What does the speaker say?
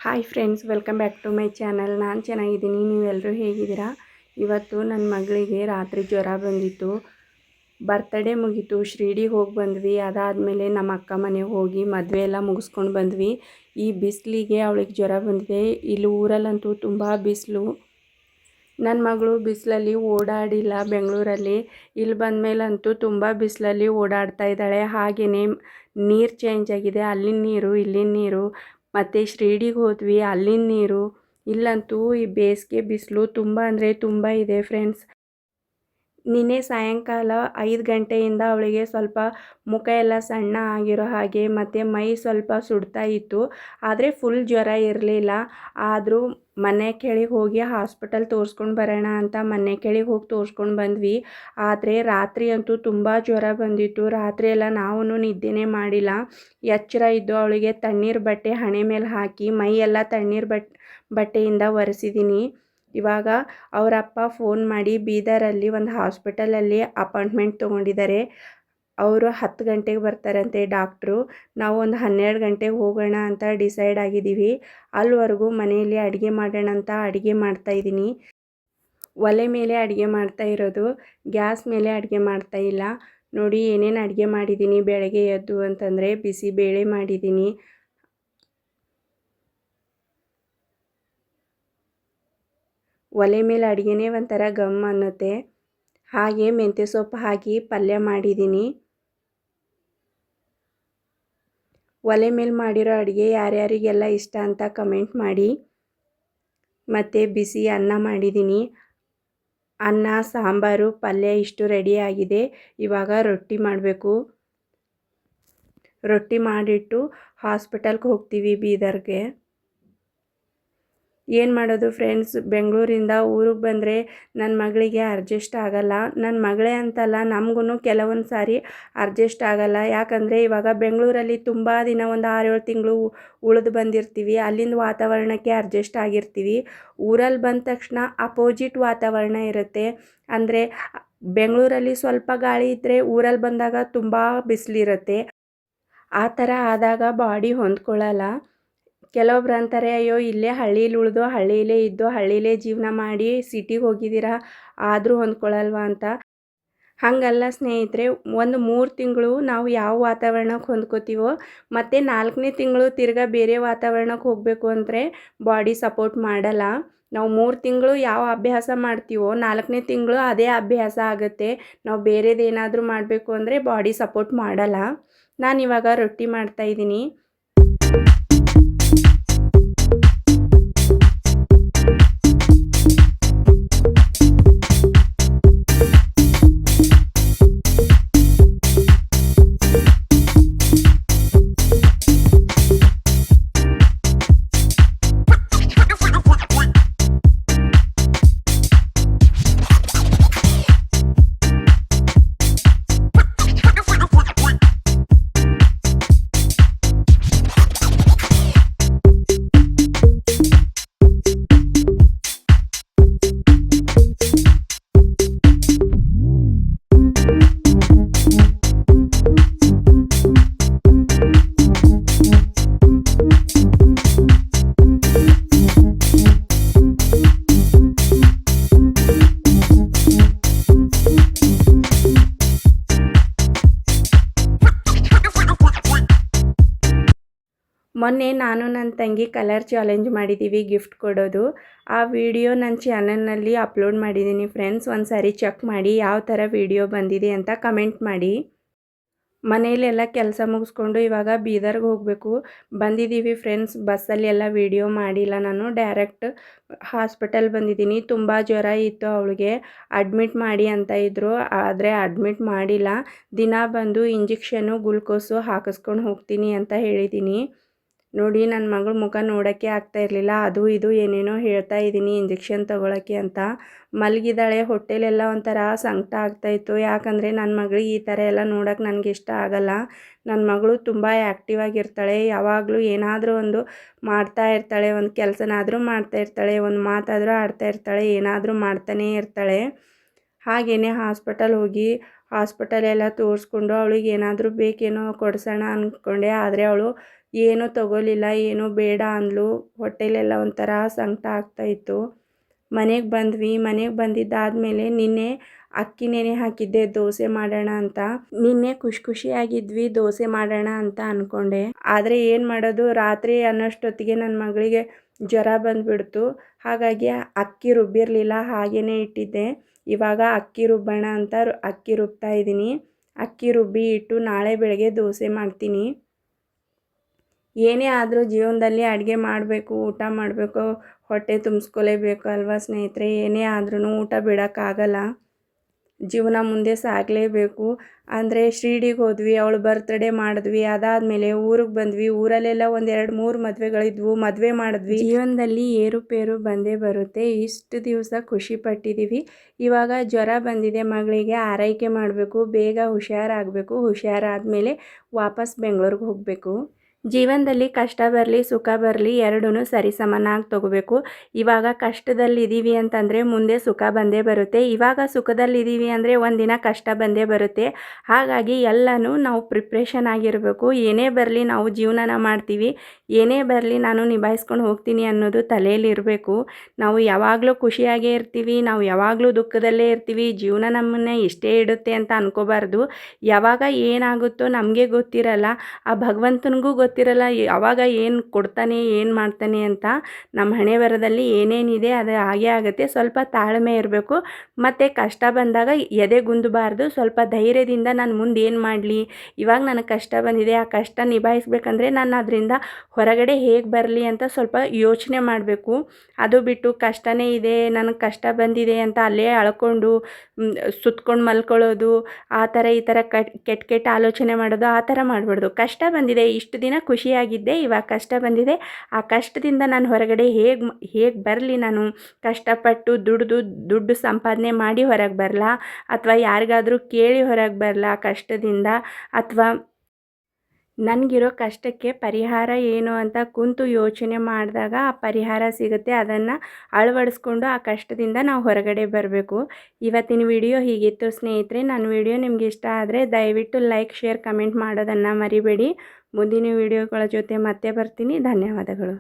Hi friends, welcome back to my channel. ನಾನು ಚೆನ್ನಾಗಿದ್ದೀನಿ, ನೀವೆಲ್ಲರೂ ಹೇಗಿದ್ದೀರಾ? ಇವತ್ತು ನನ್ನ ಮಗಳಿಗೆ ರಾತ್ರಿ ಜ್ವರ ಬಂದಿತ್ತು. ಬರ್ತಡೇ ಮುಗೀತು, ಶಿರ್ಡಿಗೆ ಹೋಗಿ ಬಂದ್ವಿ. ಅದಾದಮೇಲೆ ನಮ್ಮ ಅಕ್ಕ ಮನೆಗೆ ಹೋಗಿ ಮದುವೆ ಎಲ್ಲ ಮುಗಿಸ್ಕೊಂಡು ಬಂದ್ವಿ. ಈ ಬಿಸಿಲಿಗೆ ಅವಳಿಗೆ ಜ್ವರ ಬಂದಿದೆ. ಇಲ್ಲಿ ಊರಲ್ಲಂತೂ ತುಂಬ ಬಿಸಿಲು. ನನ್ನ ಮಗಳು ಬಿಸಿಲಲ್ಲಿ ಓಡಾಡಿಲ್ಲ ಬೆಂಗಳೂರಲ್ಲಿ. ಇಲ್ಲಿ ಬಂದಮೇಲಂತೂ ತುಂಬ ಬಿಸಿಲಲ್ಲಿ ಓಡಾಡ್ತಾ ಇದ್ದಾಳೆ. ಹಾಗೆಯೇ ನೀರು ಚೇಂಜ್ ಆಗಿದೆ, ಅಲ್ಲಿನ ನೀರು ಇಲ್ಲಿನ ನೀರು. ಮತ್ತು ಶಿರ್ಡಿಗೆ ಹೋದ್ವಿ, ಅಲ್ಲಿನ ನೀರು. ಇಲ್ಲಂತೂ ಈ ಬೇಸಿಗೆ ಬಿಸಿಲು ತುಂಬ ಅಂದರೆ ತುಂಬ ಇದೆ ಫ್ರೆಂಡ್ಸ್. ನಿನ್ನೆ ಸಾಯಂಕಾಲ 5 ಗಂಟೆಯಿಂದ ಅವಳಿಗೆ ಸ್ವಲ್ಪ ಮುಖ ಎಲ್ಲ ಸಣ್ಣ ಆಗಿರೋ ಹಾಗೆ ಮತ್ತು ಮೈ ಸ್ವಲ್ಪ ಸುಡ್ತಾ ಇತ್ತು. ಆದರೆ ಫುಲ್ ಜ್ವರ ಇರಲಿಲ್ಲ. ಆದರೂ ಮನೆ ಕೆಳಗೆ ಹೋಗಿ ಹಾಸ್ಪಿಟಲ್ ತೋರಿಸ್ಕೊಂಡು ಬರೋಣ ಅಂತ ಮನೆ ಕೆಳಗೆ ಹೋಗಿ ತೋರಿಸ್ಕೊಂಡು ಬಂದ್ವಿ. ಆದರೆ ರಾತ್ರಿ ಅಂತೂ ತುಂಬ ಜ್ವರ ಬಂದಿತ್ತು. ರಾತ್ರಿ ಎಲ್ಲ ನಾವು ನಿದ್ದೆನೇ ಮಾಡಿಲ್ಲ. ಎಚ್ಚರ ಇದ್ದು ಅವಳಿಗೆ ತಣ್ಣೀರು ಬಟ್ಟೆ ಹಣೆ ಮೇಲೆ ಹಾಕಿ ಮೈ ಎಲ್ಲ ತಣ್ಣೀರು ಬಟ್ಟೆಯಿಂದ ಒರೆಸಿದ್ದೀನಿ. ಇವಾಗ ಅವರಪ್ಪ ಫೋನ್ ಮಾಡಿ ಬೀದರಲ್ಲಿ ಒಂದು ಹಾಸ್ಪಿಟಲಲ್ಲಿ ಅಪಾಯಿಂಟ್ಮೆಂಟ್ ತೊಗೊಂಡಿದ್ದಾರೆ. ಅವರು 10 ಗಂಟೆಗೆ ಬರ್ತಾರಂತೆ ಡಾಕ್ಟ್ರು. ನಾವು ಒಂದು 12 ಗಂಟೆಗೆ ಹೋಗೋಣ ಅಂತ ಡಿಸೈಡ್ ಆಗಿದ್ದೀವಿ. ಅಲ್ಲಿವರೆಗೂ ಮನೆಯಲ್ಲಿ ಅಡುಗೆ ಮಾಡೋಣ ಅಂತ ಅಡುಗೆ ಮಾಡ್ತಾಯಿದ್ದೀನಿ. ಒಲೆ ಮೇಲೆ ಅಡುಗೆ ಮಾಡ್ತಾ ಇರೋದು, ಗ್ಯಾಸ್ ಮೇಲೆ ಅಡುಗೆ ಮಾಡ್ತಾ ಇಲ್ಲ. ನೋಡಿ ಏನೇನು ಅಡುಗೆ ಮಾಡಿದ್ದೀನಿ ಬೆಳಗ್ಗೆ ಎದ್ದು ಅಂತಂದರೆ ಬಿಸಿಬೇಳೆ ಮಾಡಿದ್ದೀನಿ. ಒಲೆ ಮೇಲೆ ಅಡುಗೆನೇ ಒಂಥರ ಗಮ್ ಅನ್ನುತ್ತೆ. ಹಾಗೆ ಮೆಂತ್ಯ ಸೊಪ್ಪು ಹಾಕಿ ಪಲ್ಯ ಮಾಡಿದ್ದೀನಿ. ಒಲೆ ಮೇಲೆ ಮಾಡಿರೋ ಅಡುಗೆ ಯಾರ್ಯಾರಿಗೆಲ್ಲ ಇಷ್ಟ ಅಂತ ಕಮೆಂಟ್ ಮಾಡಿ. ಮತ್ತು ಬಿಸಿ ಅನ್ನ ಮಾಡಿದ್ದೀನಿ. ಅನ್ನ, ಸಾಂಬಾರು, ಪಲ್ಯ ಇಷ್ಟು ರೆಡಿ ಆಗಿದೆ. ಇವಾಗ ರೊಟ್ಟಿ ಮಾಡಬೇಕು. ರೊಟ್ಟಿ ಮಾಡಿಟ್ಟು ಹಾಸ್ಪಿಟಲ್ಗೆ ಹೋಗ್ತೀವಿ ಬೀದರ್ಗೆ. ಏನು ಮಾಡೋದು ಫ್ರೆಂಡ್ಸ್, ಬೆಂಗಳೂರಿಂದ ಊರಿಗೆ ಬಂದರೆ ನನ್ನ ಮಗಳಿಗೆ ಅಡ್ಜಸ್ಟ್ ಆಗಲ್ಲ. ನನ್ನ ಮಗಳೇ ಅಂತಲ್ಲ, ನಮಗೂ ಕೆಲವೊಂದು ಸಾರಿ ಅಡ್ಜಸ್ಟ್ ಆಗಲ್ಲ. ಯಾಕಂದರೆ ಇವಾಗ ಬೆಂಗಳೂರಲ್ಲಿ ತುಂಬ ದಿನ ಒಂದು 6-7 ತಿಂಗಳು ಉಳಿದು ಬಂದಿರ್ತೀವಿ. ಅಲ್ಲಿಂದ ವಾತಾವರಣಕ್ಕೆ ಅಡ್ಜಸ್ಟ್ ಆಗಿರ್ತೀವಿ. ಊರಲ್ಲಿ ಬಂದ ತಕ್ಷಣ ಅಪೋಸಿಟ್ ವಾತಾವರಣ ಇರುತ್ತೆ. ಅಂದರೆ ಬೆಂಗಳೂರಲ್ಲಿ ಸ್ವಲ್ಪ ಗಾಳಿ ಇದ್ದರೆ ಊರಲ್ಲಿ ಬಂದಾಗ ತುಂಬ ಬಿಸಿಲಿರುತ್ತೆ. ಆ ಥರ ಆದಾಗ ಬಾಡಿ ಹೊಂದ್ಕೊಳ್ಳಲ್ಲ. ಕೆಲವೊಬ್ರು ಅಂತಾರೆ, ಅಯ್ಯೋ ಇಲ್ಲೇ ಹಳ್ಳೀಲಿ ಉಳಿದು ಹಳ್ಳಿಲೇ ಇದ್ದು ಹಳ್ಳಿಲೇ ಜೀವನ ಮಾಡಿ ಸಿಟಿಗೆ ಹೋಗಿದ್ದೀರಾ ಆದರೂ ಹೊಂದ್ಕೊಳ್ಳಲ್ವಾ ಅಂತ. ಹಾಗಲ್ಲ ಸ್ನೇಹಿತರೆ, ಒಂದು 3 ತಿಂಗಳು ನಾವು ಯಾವ ವಾತಾವರಣಕ್ಕೆ ಹೊಂದ್ಕೋತೀವೋ ಮತ್ತು 4ನೇ ತಿಂಗಳು ತಿರ್ಗಾ ಬೇರೆ ವಾತಾವರಣಕ್ಕೆ ಹೋಗಬೇಕು ಅಂದರೆ ಬಾಡಿ ಸಪೋರ್ಟ್ ಮಾಡಲ್ಲ. ನಾವು 3 ತಿಂಗಳು ಯಾವ ಅಭ್ಯಾಸ ಮಾಡ್ತೀವೋ 4ನೇ ತಿಂಗಳು ಅದೇ ಅಭ್ಯಾಸ ಆಗುತ್ತೆ. ನಾವು ಬೇರೆದೇನಾದರೂ ಮಾಡಬೇಕು ಅಂದರೆ ಬಾಡಿ ಸಪೋರ್ಟ್ ಮಾಡಲ್ಲ. ನಾನಿವಾಗ ರೊಟ್ಟಿ ಮಾಡ್ತಾಯಿದ್ದೀನಿ. ಮೊನ್ನೆ ನಾನು ನನ್ನ ತಂಗಿ ಕಲರ್ ಚಾಲೆಂಜ್ ಮಾಡಿದ್ದೀವಿ, ಗಿಫ್ಟ್ ಕೊಡೋದು. ಆ ವಿಡಿಯೋ ನನ್ನ ಚಾನಲ್ನಲ್ಲಿ ಅಪ್ಲೋಡ್ ಮಾಡಿದ್ದೀನಿ ಫ್ರೆಂಡ್ಸ್. ಒಂದು ಸಾರಿ ಚೆಕ್ ಮಾಡಿ ಯಾವ ಥರ ವಿಡಿಯೋ ಬಂದಿದೆ ಅಂತ ಕಮೆಂಟ್ ಮಾಡಿ. ಮನೆಯಲ್ಲೆಲ್ಲ ಕೆಲಸ ಮುಗಿಸ್ಕೊಂಡು ಇವಾಗ ಬೀದರ್ಗೆ ಹೋಗಬೇಕು. ಬಂದಿದ್ದೀವಿ ಫ್ರೆಂಡ್ಸ್. ಬಸ್ಸಲ್ಲಿ ಎಲ್ಲ ವಿಡಿಯೋ ಮಾಡಿಲ್ಲ, ನಾನು ಡೈರೆಕ್ಟ್ ಹಾಸ್ಪಿಟಲ್ ಬಂದಿದ್ದೀನಿ. ತುಂಬ ಜ್ವರ ಇತ್ತು ಅವಳಿಗೆ. ಅಡ್ಮಿಟ್ ಮಾಡಿ ಅಂತ ಇದ್ದರು, ಆದರೆ ಅಡ್ಮಿಟ್ ಮಾಡಿಲ್ಲ. ದಿನ ಬಂದು ಇಂಜೆಕ್ಷನು ಗ್ಲುಕೋಸು ಹಾಕಿಸ್ಕೊಂಡು ಹೋಗ್ತೀನಿ ಅಂತ ಹೇಳಿದ್ದೀನಿ. ನೋಡಿ ನನ್ನ ಮಗಳ ಮುಖ ನೋಡೋಕ್ಕೆ ಆಗ್ತಾ ಇರಲಿಲ್ಲ. ಅದು ಇದು ಏನೇನೋ ಹೇಳ್ತಾ ಇದ್ದೀನಿ ಇಂಜೆಕ್ಷನ್ ತೊಗೊಳಕ್ಕೆ ಅಂತ. ಮಲಗಿದ್ದಾಳೆ. ಹೊಟ್ಟೆಲೆಲ್ಲ ಒಂಥರ ಸಂಕಟ ಆಗ್ತಾಯಿತ್ತು. ಯಾಕಂದರೆ ನನ್ನ ಮಗಳಿಗೆ ಈ ಥರ ಎಲ್ಲ ನೋಡೋಕೆ ನನಗೆ ಇಷ್ಟ ಆಗಲ್ಲ. ನನ್ನ ಮಗಳು ತುಂಬ ಆ್ಯಕ್ಟಿವ್ ಆಗಿರ್ತಾಳೆ. ಯಾವಾಗಲೂ ಏನಾದರೂ ಒಂದು ಮಾಡ್ತಾ ಇರ್ತಾಳೆ. ಒಂದು ಕೆಲಸನಾದರೂ ಮಾಡ್ತಾ ಇರ್ತಾಳೆ, ಒಂದು ಮಾತಾದರೂ ಆಡ್ತಾ ಇರ್ತಾಳೆ, ಏನಾದರೂ ಮಾಡ್ತಾನೇ ಇರ್ತಾಳೆ. ಹಾಗೆಯೇ ಹಾಸ್ಪಿಟಲ್ ಹೋಗಿ ಹಾಸ್ಪಿಟಲೆಲ್ಲ ತೋರಿಸ್ಕೊಂಡು ಅವಳಿಗೆ ಏನಾದರೂ ಬೇಕೇನೋ ಕೊಡಿಸೋಣ ಅಂದ್ಕೊಂಡೆ. ಆದರೆ ಅವಳು ಏನೂ ತಗೋಲಿಲ್ಲ, ಏನೂ ಬೇಡ ಅಂದ್ಲು. ಹೊಟ್ಟೆಲೆಲ್ಲ ಒಂಥರ ಸಂಕಟ ಆಗ್ತಾಯಿತ್ತು. ಮನೆಗೆ ಬಂದ್ವಿ. ಮನೆಗೆ ಬಂದಿದ್ದಾದಮೇಲೆ ನಿನ್ನೆ ಅಕ್ಕಿ ನೆನೆ ಹಾಕಿದ್ದೆ ದೋಸೆ ಮಾಡೋಣ ಅಂತ. ನಿನ್ನೆ ಖುಷಿಯಾಗಿದ್ವಿ ದೋಸೆ ಮಾಡೋಣ ಅಂತ ಅಂದ್ಕೊಂಡೆ. ಆದರೆ ಏನು ಮಾಡೋದು, ರಾತ್ರಿ ಅನ್ನೋಷ್ಟೊತ್ತಿಗೆ ನನ್ನ ಮಗಳಿಗೆ ಜ್ವರ ಬಂದುಬಿಡ್ತು. ಹಾಗಾಗಿ ಅಕ್ಕಿ ರುಬ್ಬಿರಲಿಲ್ಲ, ಹಾಗೇ ಇಟ್ಟಿದ್ದೆ. ಇವಾಗ ಅಕ್ಕಿ ರುಬ್ಬೋಣ ಅಂತ ಅಕ್ಕಿ ರುಬ್ತಾ ಇದ್ದೀನಿ. ಅಕ್ಕಿ ರುಬ್ಬಿ ಇಟ್ಟು ನಾಳೆ ಬೆಳಗ್ಗೆ ದೋಸೆ ಮಾಡ್ತೀನಿ. ಏನೇ ಆದರೂ ಜೀವನದಲ್ಲಿ ಅಡುಗೆ ಮಾಡಬೇಕು, ಊಟ ಮಾಡಬೇಕು, ಹೊಟ್ಟೆ ತುಂಬಿಸ್ಕೊಲೇಬೇಕು ಅಲ್ವಾ ಸ್ನೇಹಿತರೆ. ಏನೇ ಆದ್ರೂ ಊಟ ಬಿಡೋಕ್ಕಾಗಲ್ಲ. ಜೀವನ ಮುಂದೆ ಸಾಗಲೇಬೇಕು. ಅಂದರೆ ಶಿರ್ಡಿಗೆ ಹೋದ್ವಿ, ಅವಳು ಬರ್ತ್ಡೇ ಮಾಡಿದ್ವಿ. ಅದಾದಮೇಲೆ ಊರಿಗೆ ಬಂದ್ವಿ. ಊರಲ್ಲೆಲ್ಲ ಒಂದು 2-3 ಮದುವೆಗಳಿದ್ವು, ಮದುವೆ ಮಾಡಿದ್ವಿ. ಜೀವನದಲ್ಲಿ ಏರುಪೇರು ಬಂದೇ ಬರುತ್ತೆ. ಇಷ್ಟು ದಿವಸ ಖುಷಿ ಪಟ್ಟಿದ್ದೀವಿ. ಇವಾಗ ಜ್ವರ ಬಂದಿದೆ ಮಗಳಿಗೆ, ಆರೈಕೆ ಮಾಡಬೇಕು, ಬೇಗ ಹುಷಾರಾಗಬೇಕು. ಹುಷಾರಾದಮೇಲೆ ವಾಪಸ್ ಬೆಂಗಳೂರಿಗೆ ಹೋಗಬೇಕು. ಜೀವನದಲ್ಲಿ ಕಷ್ಟ ಬರಲಿ ಸುಖ ಬರಲಿ ಎರಡೂ ಸರಿಸಮನಾಗಿ ತಗೋಬೇಕು. ಇವಾಗ ಕಷ್ಟದಲ್ಲಿದ್ದೀವಿ ಅಂತಂದರೆ ಮುಂದೆ ಸುಖ ಬಂದೇ ಬರುತ್ತೆ. ಇವಾಗ ಸುಖದಲ್ಲಿದ್ದೀವಿ ಅಂದರೆ ಒಂದಿನ ಕಷ್ಟ ಬಂದೇ ಬರುತ್ತೆ. ಹಾಗಾಗಿ ಎಲ್ಲನೂ ನಾವು ಪ್ರಿಪ್ರೇಷನ್ ಆಗಿರಬೇಕು. ಏನೇ ಬರಲಿ ನಾವು ಜೀವನನ ಮಾಡ್ತೀವಿ, ಏನೇ ಬರಲಿ ನಾನು ನಿಭಾಯಿಸ್ಕೊಂಡು ಹೋಗ್ತೀನಿ ಅನ್ನೋದು ತಲೆಯಲ್ಲಿರಬೇಕು. ನಾವು ಯಾವಾಗಲೂ ಖುಷಿಯಾಗೇ ಇರ್ತೀವಿ, ನಾವು ಯಾವಾಗಲೂ ದುಃಖದಲ್ಲೇ ಇರ್ತೀವಿ. ಜೀವನ ನಮ್ಮನ್ನೇ ಇಷ್ಟೇ ಇಡುತ್ತೆ ಅಂತ ಅನ್ಕೋಬಾರ್ದು. ಯಾವಾಗ ಏನಾಗುತ್ತೋ ನಮಗೆ ಗೊತ್ತಿರಲ್ಲ, ಆ ಭಗವಂತನಿಗೂ ಗೊತ್ತಿರಲ್ಲ ಯಾವಾಗ ಏನು ಕೊಡ್ತಾನೆ ಏನು ಮಾಡ್ತಾನೆ ಅಂತ. ನಮ್ಮ ಹಣೆ ಬರಹದಲ್ಲಿ ಏನೇನಿದೆ ಅದು ಹಾಗೇ ಆಗುತ್ತೆ. ಸ್ವಲ್ಪ ತಾಳ್ಮೆ ಇರಬೇಕು. ಮತ್ತು ಕಷ್ಟ ಬಂದಾಗ ಎದೆಗುಂದಬಾರ್ದು. ಸ್ವಲ್ಪ ಧೈರ್ಯದಿಂದ ನಾನು ಮುಂದೆ ಏನು ಮಾಡಲಿ, ಇವಾಗ ನನಗೆ ಕಷ್ಟ ಬಂದಿದೆ, ಆ ಕಷ್ಟ ನಿಭಾಯಿಸ್ಬೇಕಂದ್ರೆ ನಾನು ಅದರಿಂದ ಹೊರಗಡೆ ಹೇಗೆ ಬರಲಿ ಅಂತ ಸ್ವಲ್ಪ ಯೋಚನೆ ಮಾಡಬೇಕು. ಅದು ಬಿಟ್ಟು ಕಷ್ಟನೇ ಇದೆ, ನನಗೆ ಕಷ್ಟ ಬಂದಿದೆ ಅಂತ ಅಲ್ಲೇ ಅಳ್ಕೊಂಡು ಸುತ್ಕೊಂಡು ಮಲ್ಕೊಳ್ಳೋದು, ಆ ಥರ ಈ ಥರ ಕೆಟ್ಟ ಆಲೋಚನೆ ಮಾಡೋದು, ಆ ಥರ ಮಾಡಬಾರ್ದು. ಕಷ್ಟ ಬಂದಿದೆ, ಇಷ್ಟು ದಿನ ಖುಷಿಯಾಗಿದ್ದೆ, ಇವಾಗ ಕಷ್ಟ ಬಂದಿದೆ, ಆ ಕಷ್ಟದಿಂದ ನಾನು ಹೊರಗಡೆ ಹೇಗೆ ಬರಲಿ, ನಾನು ಕಷ್ಟಪಟ್ಟು ದುಡ್ಡು ಸಂಪಾದನೆ ಮಾಡಿ ಹೊರಗೆ ಬರಲಾ, ಅಥವಾ ಯಾರಿಗಾದರೂ ಕೇಳಿ ಹೊರಗೆ ಬರಲಾ ಕಷ್ಟದಿಂದ, ಅಥವಾ ನನಗಿರೋ ಕಷ್ಟಕ್ಕೆ ಪರಿಹಾರ ಏನು ಅಂತ ಕುಂತು ಯೋಚನೆ ಮಾಡಿದಾಗ ಆ ಪರಿಹಾರ ಸಿಗುತ್ತೆ. ಅದನ್ನು ಅಳವಡಿಸ್ಕೊಂಡು ಆ ಕಷ್ಟದಿಂದ ನಾವು ಹೊರಗಡೆ ಬರಬೇಕು. ಇವತ್ತಿನ ವಿಡಿಯೋ ಹೀಗಿತ್ತು ಸ್ನೇಹಿತರೆ. ನನ್ನ ವಿಡಿಯೋ ನಿಮ್ಗೆ ಇಷ್ಟ ಆದರೆ ದಯವಿಟ್ಟು ಲೈಕ್, ಶೇರ್, ಕಮೆಂಟ್ ಮಾಡೋದನ್ನು ಮರಿಬೇಡಿ. ಮುಂದಿನ ವಿಡಿಯೋಗಳ ಜೊತೆ ಮತ್ತೆ ಬರ್ತೀನಿ. ಧನ್ಯವಾದಗಳು.